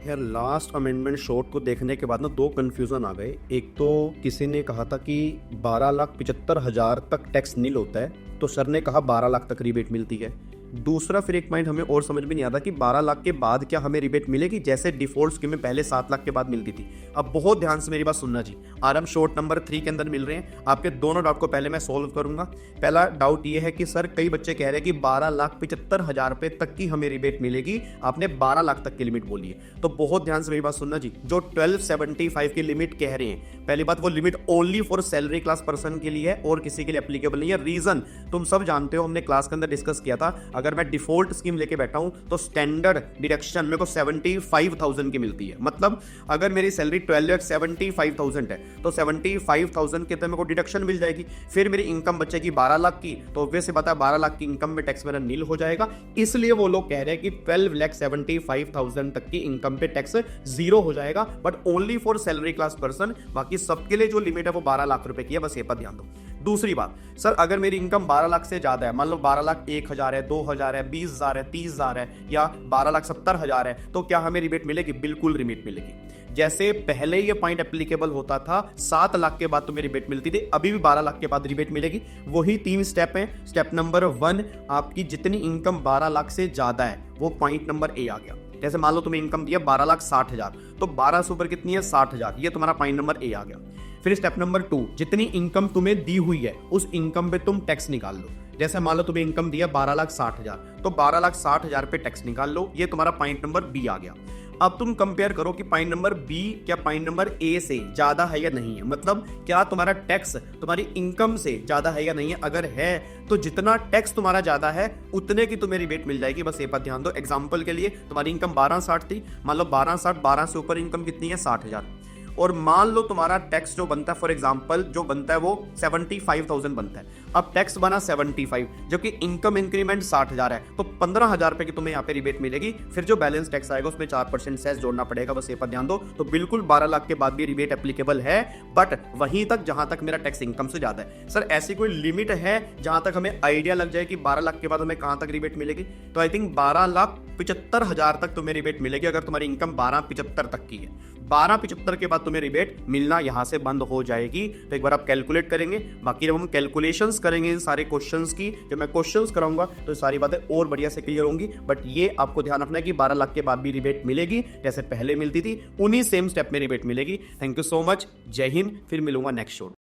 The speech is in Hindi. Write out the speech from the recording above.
यार लास्ट अमेंडमेंट शॉर्ट को देखने के बाद ना दो कंफ्यूजन आ गए। एक तो किसी ने कहा था कि 12,75,000 तक टैक्स नील होता है, तो सर ने कहा 12 लाख तक रिबेट मिलती है। दूसरा फिर एक पॉइंट हमें और समझ में नहीं आता कि 12 लाख के बाद क्या हमें रिबेट मिलेगी, जैसे डिफॉल्ट स्कीम में पहले 7 लाख के बाद मिलती थी। अब बहुत ध्यान से मेरी बात सुनना जी, आरएम शॉर्ट नंबर 3 के अंदर मिल रहे हैं। आपके दोनों डाउट को पहले मैं सोल्व करूंगा। पहला डाउट ये है कि सर कई बच्चे कह रहे हैं कि 12,75,000 रुपए तक की हमें रिबेट मिलेगी, आपने 12 लाख तक की लिमिट बोली है। तो बहुत ध्यान से मेरी बात सुनना जी, जो 1275 की लिमिट कह रहे हैं, पहली बात वो limit only for salary class person के लिए है और किसी के लिए एप्लीकेबल नहीं है। रीजन तुम सब जानते हो, हमने क्लास के अंदर डिस्कस किया था। अगर मैं डिफॉल्ट स्कीम लेके बैठा हूं तो स्टैंडर्ड डिडक्शन मेरे को 75,000 की मिलती है। मतलब अगर मेरी सैलरी 12,75,000 है तो 75,000 के तो मेरे को डिडक्शन मिल जाएगी। फिर मेरी इनकम बचेगी 12 लाख की, तो ऑब्वियस बात है 12 लाख की इनकम में टैक्स मेरा नील हो जाएगा। इसलिए वो लोग कह रहे हैं कि 12,75,000 तक की इनकम पे टैक्स जीरो हो जाएगा, but only for salary class person. बाकी सबके लिए जो लिमिट है वो 12 लाख रुपए की है, बस ये पर ध्यान दो। दूसरी बात, सर अगर मेरी इनकम 12 लाख से ज्यादा है, मान लो 12 लाख 1,000 है, 2,000 है, 20,000 है, 30,000 है या 12,70,000 है, तो क्या हमें रिबेट मिलेगी? बिल्कुल रिबेट मिलेगी। जैसे पहले ये पॉइंट एप्लीकेबल होता था, 7 लाख के बाद तुम्हें रिबेट मिलती थी, अभी भी 12 लाख के बाद रिबेट मिलेगी। वही 3 स्टेप है। स्टेप नंबर 1, आपकी जितनी इनकम 12 लाख से ज्यादा है, वो पॉइंट नंबर ए आ गया। जैसे मान लो तुम्हें इनकम दिया 12,60,000, तो 12 से ऊपर कितनी है? 60,000। ये तुम्हारा पॉइंट नंबर ए आ गया। फिर स्टेप नंबर 2, जितनी इनकम तुम्हें दी हुई है उस इनकम पे तुम टैक्स निकाल लो। जैसे मान लो तुम्हें इनकम दिया 12,60,000, तो 12,60,000 पे टैक्स निकाल लो। ये तुम्हारा पॉइंट नंबर बी आ गया। अब तुम कंपेयर करो कि पॉइंट नंबर बी क्या पॉइंट नंबर ए से ज्यादा है या नहीं है। मतलब क्या तुम्हारा टैक्स तुम्हारी इनकम से ज्यादा है या नहीं है। अगर है तो जितना टैक्स तुम्हारा ज्यादा है उतने की तुम्हें रिबेट मिल जाएगी। बस ये पर ध्यान दो। एग्जांपल के लिए तुम्हारी इनकम 12,60 थी, मान लो 12,60, 12 से ऊपर इनकम कितनी है? 60,000। और मान लो तुम्हारा टैक्स जो बनता है, फॉर एग्जांपल जो बनता है वो 75,000 बनता है। अब टैक्स बना 75, जबकि इनकम इंक्रीमेंट 60,000 है, तो 15,000 रुपए की तुम्हें यहाँ पे रिबेट मिलेगी। फिर जो बैलेंस टैक्स आएगा उसमें 4% सेस जोड़ना पड़ेगा। बस ये पर ध्यान दो। तो बिल्कुल 12 लाख के बाद भी रिबेट एप्लीकेबल है, बट वहीं तक जहां तक मेरा टैक्स इनकम से ज्यादा है। सर ऐसी कोई लिमिट है जहां तक हमें आइडिया लग जाए कि 12 लाख के बाद हमें कहां तक रिबेट मिलेगी? तो आई थिंक 12,75,000 तक तुम्हें रिबेट मिलेगी, अगर तुम्हारी इनकम 12,75 तक की है। 12,75 के बाद तुम्हें रिबेट मिलना यहां से बंद हो जाएगी। तो एक बार आप कैलकुलेट करेंगे। बाकी जब हम कैलकुलेशंस करेंगे इन सारे क्वेश्चंस की, जब मैं क्वेश्चंस कराऊंगा तो सारी बातें और बढ़िया से क्लियर होंगी। बट ये आपको ध्यान रखना है कि 12 लाख के बाद भी रिबेट मिलेगी, जैसे पहले मिलती थी उन्हीं सेम स्टेप में रिबेट मिलेगी। Thank you so much. जय हिंद। फिर मिलूंगा नेक्स्ट शो।